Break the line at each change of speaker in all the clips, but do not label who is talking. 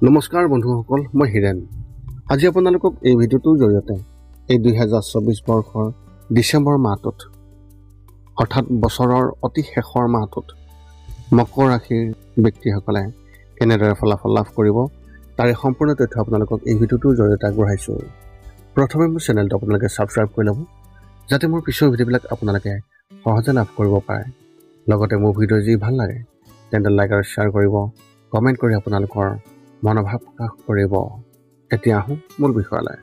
নমস্কাৰ বন্ধুসকল, মই হিৰেন। আজি আপোনালোকক এই ভিডিঅ'টোৰ জৰিয়তে এই 2024 বৰ্ষৰ ডিচেম্বৰ মাহটোত অৰ্থাৎ বছৰৰ অতি শেষৰ মাহটোত মকৰ ৰাশিৰ ব্যক্তিসকলে কেনেদৰে ফলাফল লাভ কৰিব তাৰে সম্পূৰ্ণ তথ্য আপোনালোকক এই ভিডিঅ'টোৰ জৰিয়তে আগবঢ়াইছোঁ। প্ৰথমে মোৰ চেনেলটো আপোনালোকে ছাবস্ক্ৰাইব কৰি ল'ব, যাতে মোৰ পিছৰ ভিডিঅ'বিলাক আপোনালোকে সহজে লাভ কৰিব পাৰে। লগতে মোৰ ভিডিঅ' যি ভাল লাগে তেন্তে লাইক আৰু শ্বেয়াৰ কৰিব, কমেণ্ট কৰি আপোনালোকৰ মনোভাৱ প্ৰকাশ কৰিব। এতিয়া আহোঁ মূল বিষয়লৈ।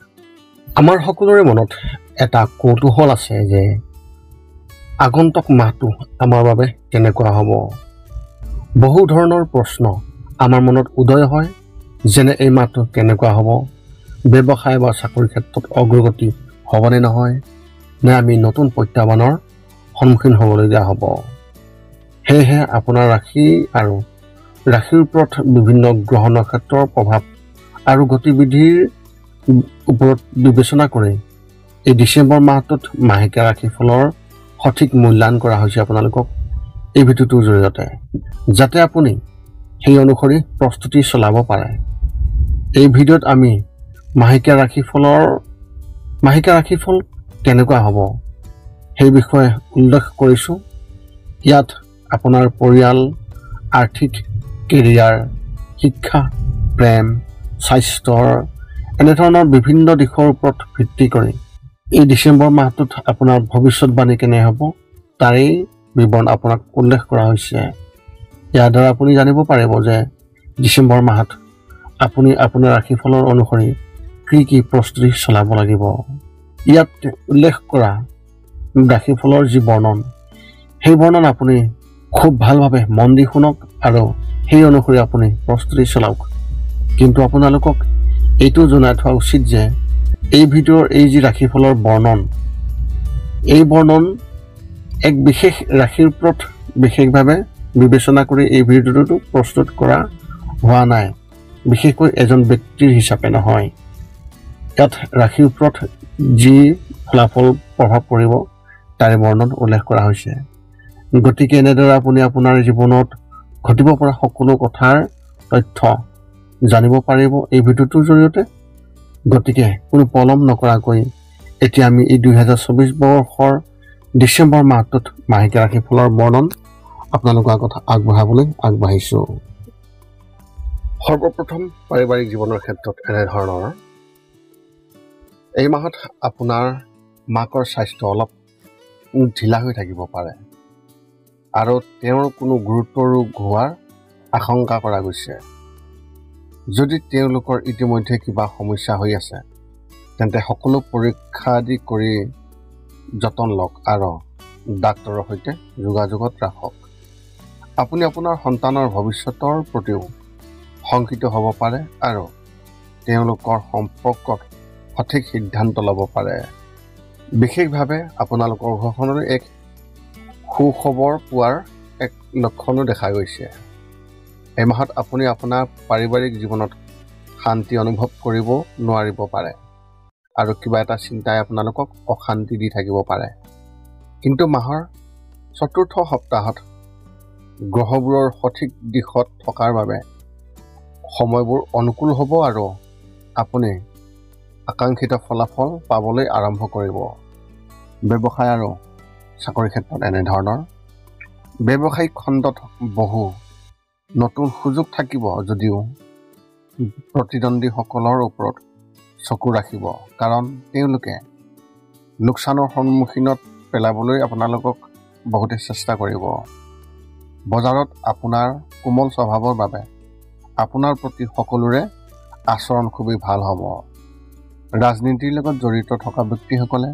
আমাৰ সকলোৰে মনত এটা কৌতূহল আছে যে আগন্তুক মাহটো আমাৰ বাবে কেনেকুৱা হ'ব। বহু ধৰণৰ প্ৰশ্ন আমাৰ মনত উদয় হয়, যেনে এই মাহটো কেনেকুৱা হ'ব, ব্যৱসায় বা চাকৰিৰ ক্ষেত্ৰত অগ্ৰগতি হ'বনে নহয়, নে আমি নতুন প্ৰত্যাহ্বানৰ সন্মুখীন হ'বলগীয়া হ'ব। সেয়েহে আপোনাৰ ৰাশি আৰু ৰাশিৰ ওপৰত বিভিন্ন গ্ৰহ নক্ষত্ৰৰ প্ৰভাৱ আৰু গতিবিধিৰ ওপৰত বিবেচনা কৰি এই ডিচেম্বৰ মাহটোত মাহেকীয়া ৰাশিফলৰ সঠিক মূল্যায়ন কৰা হৈছে আপোনালোকক এই ভিডিঅ'টোৰ জৰিয়তে, যাতে আপুনি সেই অনুসৰি প্ৰস্তুতি চলাব পাৰে। এই ভিডিঅ'ত আমি মাহেকীয়া ৰাশিফল কেনেকুৱা হ'ব সেই বিষয়ে উল্লেখ কৰিছোঁ। ইয়াত আপোনাৰ পৰিয়াল, আৰ্থিক, কেৰিয়াৰ, শিক্ষা, প্ৰেম, স্বাস্থ্যৰ এনেধৰণৰ বিভিন্ন দিশৰ ওপৰত ভিত্তি কৰি এই ডিচেম্বৰ মাহটোত আপোনাৰ ভৱিষ্যতবাণী কেনে হ'ব তাৰেই বিৱৰণ আপোনাক উল্লেখ কৰা হৈছে। ইয়াৰ দ্বাৰা আপুনি জানিব পাৰিব যে ডিচেম্বৰ মাহত আপুনি আপোনাৰ ৰাশিফলৰ অনুসৰি কি প্ৰস্তুতি চলাব লাগিব। ইয়াত উল্লেখ কৰা ৰাশিফলৰ যি বৰ্ণন, সেই বৰ্ণন আপুনি খুব ভালভাৱে মন দি শুনক আৰু সেই অনুসৰি আপুনি প্ৰস্তুতি চলাওক। কিন্তু আপোনালোকক এইটো জনাই থোৱা উচিত যে এই ভিডিঅ'ৰ এই যি ৰাশিফলৰ বৰ্ণন, এই বৰ্ণন এক বিশেষ ৰাশিৰ ওপৰত বিশেষভাৱে বিবেচনা কৰি এই ভিডিঅ'টো প্ৰস্তুত কৰা হোৱা নাই, বিশেষকৈ এজন ব্যক্তিৰ হিচাপে নহয়। ইয়াত ৰাশিৰ ওপৰত যি ফলাফল প্ৰভাৱ পৰিব তাৰে বৰ্ণন উল্লেখ কৰা হৈছে। গতিকে এনেদৰে আপুনি আপোনাৰ জীৱনত ঘটিব পৰা সকলো কথাৰ তথ্য জানিব পাৰিব এই ভিডিঅ'টোৰ জৰিয়তে। গতিকে কোনো পলম নকৰাকৈ এতিয়া আমি এই 2024 বৰ্ষৰ ডিচেম্বৰ মাহটোত মাহেকীয়া ৰাশিফলৰ বৰ্ণন আপোনালোকৰ আগত আগবঢ়াবলৈ আগবাঢ়িছোঁ। সৰ্বপ্ৰথম পাৰিবাৰিক জীৱনৰ ক্ষেত্ৰত এনেধৰণৰ, এই মাহত আপোনাৰ মাকৰ স্বাস্থ্য অলপ ঢিলা হৈ থাকিব পাৰে আৰু তেওঁৰ কোনো গুৰুতৰ ৰোগ হোৱাৰ আশংকা কৰা গৈছে। যদি তেওঁলোকৰ ইতিমধ্যে কিবা সমস্যা হৈ আছে তেন্তে সকলো পৰীক্ষা আদি কৰি যতন লওক আৰু ডাক্তৰৰ সৈতে যোগাযোগত ৰাখক। আপুনি আপোনাৰ সন্তানৰ ভৱিষ্যতৰ প্ৰতিও শংকিত হ'ব পাৰে আৰু তেওঁলোকৰ সম্পৰ্কত সঠিক সিদ্ধান্ত ল'ব পাৰে। বিশেষভাৱে আপোনালোকৰ ঘৰখনলৈ এক সুখবৰ পোৱাৰ এক লক্ষণো দেখা গৈছে। এই মাহত আপুনি আপোনাৰ পাৰিবাৰিক জীৱনত শান্তি অনুভৱ কৰিব নোৱাৰিব পাৰে আৰু কিবা এটা চিন্তাই আপোনালোকক অশান্তি দি থাকিব পাৰে। কিন্তু মাহৰ চতুৰ্থ সপ্তাহত গ্ৰহবোৰৰ সঠিক দিশত থকাৰ বাবে সময়বোৰ অনুকূল হ'ব আৰু আপুনি আকাংক্ষিত ফলাফল পাবলৈ আৰম্ভ কৰিব। ব্যৱসায় আৰু চাকৰিৰ ক্ষেত্ৰত এনেধৰণৰ, ব্যৱসায়িক খণ্ডত বহু নতুন সুযোগ থাকিব যদিও প্ৰতিদ্বন্দ্বীসকলৰ ওপৰত চকু ৰাখিব, কাৰণ তেওঁলোকে লোকচানৰ সন্মুখীনত পেলাবলৈ আপোনালোকক বহুতে চেষ্টা কৰিব। বজাৰত আপোনাৰ কোমল স্বভাৱৰ বাবে আপোনাৰ প্ৰতি সকলোৰে আচৰণ খুবেই ভাল হ'ব। ৰাজনীতিৰ লগত জড়িত থকা ব্যক্তিসকলে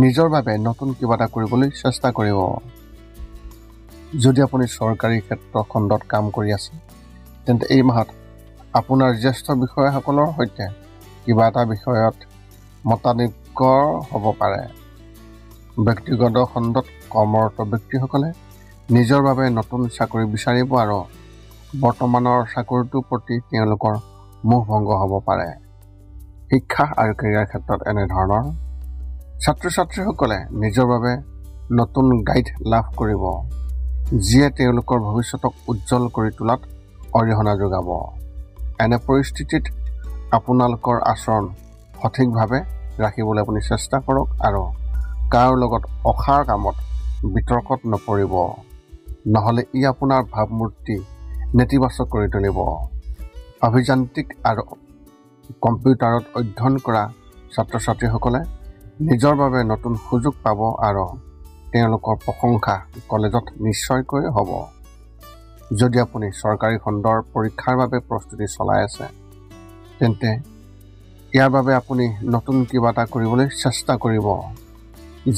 নিজৰ বাবে নতুন কিবা এটা কৰিবলৈ চেষ্টা কৰিব। যদি আপুনি চৰকাৰী ক্ষেত্ৰখণ্ডত কাম কৰি আছে তেন্তে এই মাহত আপোনাৰ জ্যেষ্ঠ বিষয়াসকলৰ সৈতে কিবা এটা বিষয়ত মতানৈক্য হ'ব পাৰে। ব্যক্তিগত খণ্ডত কৰ্মৰত ব্যক্তিসকলে নিজৰ বাবে নতুন চাকৰি বিচাৰিব আৰু বৰ্তমানৰ চাকৰিটোৰ প্ৰতি তেওঁলোকৰ মোহ ভংগ হ'ব পাৰে। শিক্ষা আৰু কেৰিয়াৰ ক্ষেত্ৰত এনেধৰণৰ, ছাত্ৰ ছাত্ৰীসকলে নিজৰ বাবে নতুন গাইড লাভ কৰিব, যিয়ে তেওঁলোকৰ ভৱিষ্যতক উজ্জ্বল কৰি তোলাত অৰিহণা যোগাব। এনে পৰিস্থিতিত আপোনালোকৰ আচৰণ সঠিকভাৱে ৰাখিবলৈ আপুনি চেষ্টা কৰক আৰু কাৰো লগত অসাৰ কামত বিতৰ্কত নপৰিব, নহ'লে ই আপোনাৰ ভাৱমূৰ্তি নেতিবাচক কৰি তুলিব। অভিযান্ত্ৰিক আৰু কম্পিউটাৰত অধ্যয়ন কৰা ছাত্ৰ ছাত্ৰীসকলে নিজৰ বাবে নতুন সুযোগ পাব আৰু তেওঁলোকৰ প্ৰশংসা কলেজত নিশ্চয়কৈ হ'ব। যদি আপুনি চৰকাৰী খণ্ডৰ পৰীক্ষাৰ বাবে প্ৰস্তুতি চলাই আছে, তেন্তে ইয়াৰ বাবে আপুনি নতুন কিবা এটা কৰিবলৈ চেষ্টা কৰিব,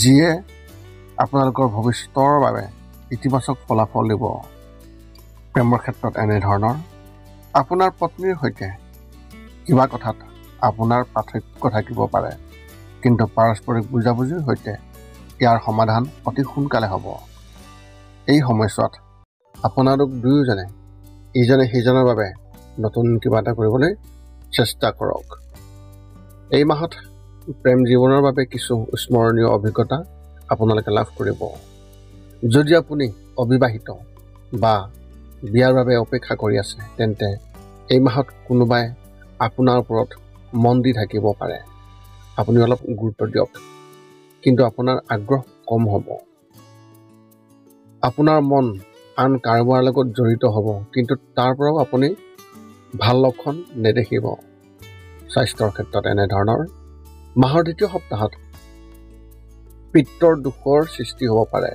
যিয়ে আপোনালোকৰ ভৱিষ্যতৰ বাবে ইতিবাচক ফলাফল দিব। প্ৰেমৰ ক্ষেত্ৰত এনেধৰণৰ আপোনাৰ পত্নীৰ সৈতে কিবা কথাত আপোনাৰ পাৰ্থক্য থাকিব পাৰে, কিন্তু পাৰস্পৰিক বুজাবুজিৰ সৈতে ইয়াৰ সমাধান অতি সোনকালে হ'ব। এই সময়ছোৱাত আপোনালোক দুয়োজনে ইজনে সিজনৰ বাবে নতুন কিবা এটা কৰিবলৈ চেষ্টা কৰক। এই মাহত প্ৰেম জীৱনৰ বাবে কিছু স্মৰণীয় অভিজ্ঞতা আপোনালোকে লাভ কৰিব। যদি আপুনি অবিবাহিত বা বিয়াৰ বাবে অপেক্ষা কৰি আছে, তেন্তে এই মাহত কোনোবাই আপোনাৰ ওপৰত মন দি থাকিব পাৰে। আপুনি অলপ গুৰুত্ব দিয়ক, কিন্তু আপোনাৰ আগ্ৰহ কম হ'ব। আপোনাৰ মন আন কাৰোবাৰ লগত জড়িত হ'ব, কিন্তু তাৰ পৰাও আপুনি ভাল লক্ষণ নেদেখিব। স্বাস্থ্যৰ ক্ষেত্ৰত এনেধৰণৰ মাহৰ দ্বিতীয় সপ্তাহত পিত্তৰ দোষৰ সৃষ্টি হ'ব পাৰে।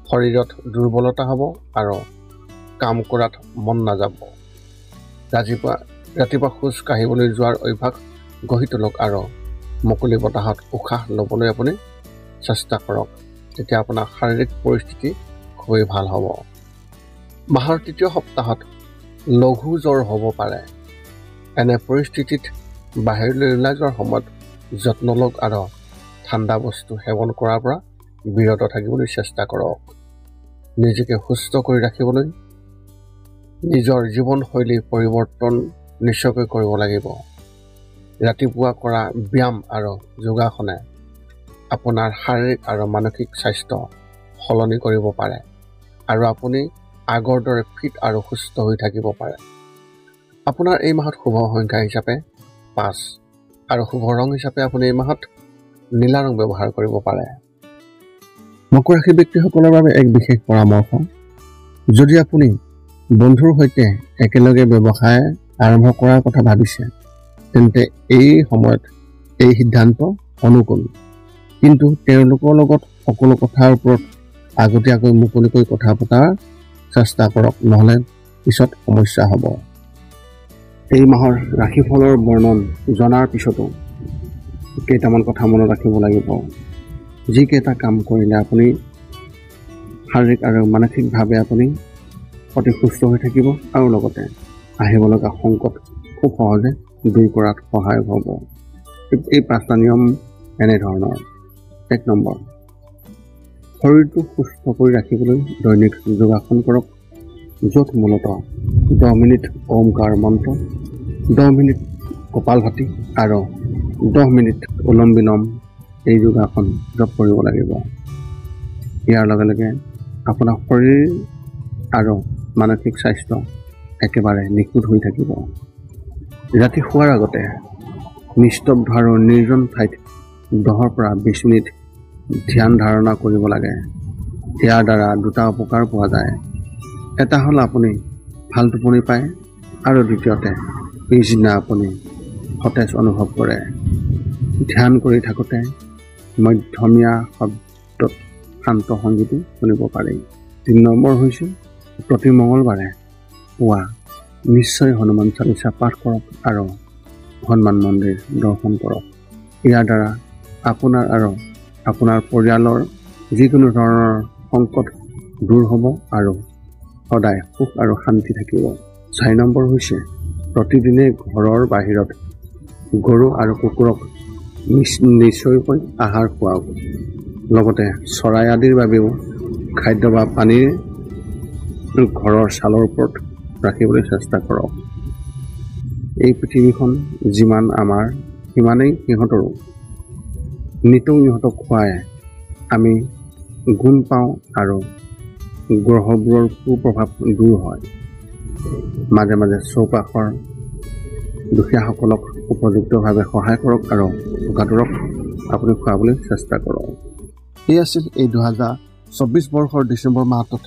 শৰীৰত দুৰ্বলতা হ'ব আৰু কাম কৰাত মন নাযাব। ৰাতিপুৱা খোজ কাঢ়িবলৈ যোৱাৰ অভ্যাস গঢ়ি তোলক আৰু মুকলি বতাহত উশাহ ল'বলৈ আপুনি চেষ্টা কৰক। তেতিয়া আপোনাৰ শাৰীৰিক পৰিস্থিতি খুবেই ভাল হ'ব। মাহৰ তৃতীয় সপ্তাহত লঘু জ্বৰ হ'ব পাৰে। এনে পৰিস্থিতিত বাহিৰলৈ ওলাই যোৱাৰ সময়ত যত্ন লওক আৰু ঠাণ্ডা বস্তু সেৱন কৰাৰ পৰা বিৰত থাকিবলৈ চেষ্টা কৰক। নিজকে সুস্থ কৰি ৰাখিবলৈ নিজৰ জীৱনশৈলী পৰিৱৰ্তন নিশ্চয়কৈ কৰিব লাগিব। ৰাতিপুৱা কৰা ব্যায়াম আৰু যোগাসনে আপোনাৰ শাৰীৰিক আৰু মানসিক স্বাস্থ্য সলনি কৰিব পাৰে আৰু আপুনি আগৰ দৰে ফিট আৰু সুস্থ হৈ থাকিব পাৰে। আপোনাৰ এই মাহত শুভ সংখ্যা হিচাপে 5 আৰু শুভ ৰং হিচাপে আপুনি এই মাহত নীলা ৰং ব্যৱহাৰ কৰিব পাৰে। মকৰ ৰাশি ব্যক্তিসকলৰ বাবে এক বিশেষ পৰামৰ্শ। যদি আপুনি বন্ধুৰ সৈতে একেলগে ব্যৱসায় আৰম্ভ কৰাৰ কথা ভাবিছে, তেন্তে এই সময়ত এই সিদ্ধান্ত অনুকূল, কিন্তু তেওঁলোকৰ লগত সকলো কথাৰ ওপৰত আগতীয়াকৈ মুকলিকৈ কথা পতাৰ চেষ্টা কৰক, নহ'লে পিছত সমস্যা হ'ব। এই মাহৰ ৰাশিফলৰ বৰ্ণন জনাৰ পিছতো কেইটামান কথা মনত ৰাখিব লাগিব। যিকেইটা কাম কৰিলে আপুনি শাৰীৰিক আৰু মানসিকভাৱে আপুনি অতি সুস্থ হৈ থাকিব আৰু লগতে আহিব লগা সংকট খুব সহজে দূৰ কৰাত সহায় হ'ব। এই 5টা নিয়ম এনেধৰণৰ। 1 নম্বৰ, শৰীৰটো সুস্থ কৰি ৰাখিবলৈ দৈনিক যোগাসন কৰক, য'ত মূলতঃ 10 মিনিট ওমকাৰ মন্ত্ৰ, 10 মিনিট কপালভাতি আৰু 10 মিনিট উলম বিলম এই যোগাসন জপ কৰিব লাগিব। ইয়াৰ লগে লগে আপোনাৰ শৰীৰ আৰু মানসিক স্বাস্থ্য একেবাৰে নিখুঁত হৈ থাকিব। ৰাতি শোৱাৰ আগতে নিস্তব্ধ আৰু নিৰ্জন ঠাইত 10 পৰা 20 মিনিট ধ্যান ধাৰণা কৰিব লাগে। ইয়াৰ দ্বাৰা 2টা উপকাৰ পোৱা যায়। এটা হ'ল আপুনি ভাল টোপনি পায় আৰু দ্বিতীয়তে পিছদিনা আপুনি সতেজ অনুভৱ কৰে। ধ্যান কৰি থাকোঁতে মধ্যমীয়া শব্দত শান্ত সংগীতো শুনিব পাৰি। 3 নম্বৰ হৈছে প্ৰতি মঙলবাৰে পুৱা নিশ্চয় হনুমান চালিচা পাঠ কৰক আৰু হনুমান মন্দিৰ দৰ্শন কৰক। ইয়াৰ দ্বাৰা আপোনাৰ আৰু আপোনাৰ পৰিয়ালৰ যিকোনো ধৰণৰ সংকট দূৰ হ'ব আৰু সদায় সুখ আৰু শান্তি থাকিব। 4 নম্বৰ হৈছে প্ৰতিদিনে ঘৰৰ বাহিৰত গৰু আৰু কুকুৰক নিশ্চয়কৈ আহাৰ খুৱাওক। লগতে চৰাই আদিৰ বাবেও খাদ্য বা পানীৰ ঘৰৰ ছালৰ ওপৰত ৰাখিবলৈ চেষ্টা কৰক। এই পৃথিৱীখন যিমান আমাৰ সিমানেই সিহঁতৰো। নিতৌ ইহঁতক খুৱাই আমি গুণ পাওঁ আৰু গ্ৰহবোৰৰ কুপ্ৰভাৱ দূৰ হয়। মাজে মাজে চৌপাশৰ দুখীয়াসকলক উপযুক্তভাৱে সহায় কৰক আৰু ভোকাতুৰক আপুনি খুৱাবলৈ চেষ্টা কৰক। এই আছিল এই 2024 বৰ্ষৰ ডিচেম্বৰ মাহটোত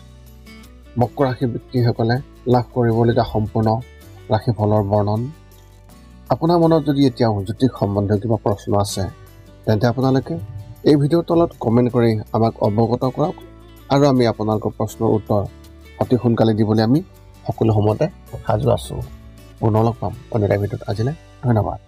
মকৰ ৰাশি ব্যক্তিসকলে লাভ কৰিবলগীয়া সম্পূৰ্ণ ৰাশিফলৰ বৰ্ণন। আপোনাৰ মনত যদি এতিয়াও জ্যোতিষ সম্বন্ধীয় কিবা প্ৰশ্ন আছে তেন্তে আপোনালোকে এই ভিডিঅ'ৰ তলত কমেণ্ট কৰি আমাক অৱগত কৰক আৰু আমি আপোনালোকৰ প্ৰশ্নৰ উত্তৰ অতি সোনকালে দিবলৈ আমি সকলো সময়তে সাজু আছোঁ। পুনৰ লগ পাম অন্য এটা ভিডিঅ'ত। আজিলৈ ধন্যবাদ।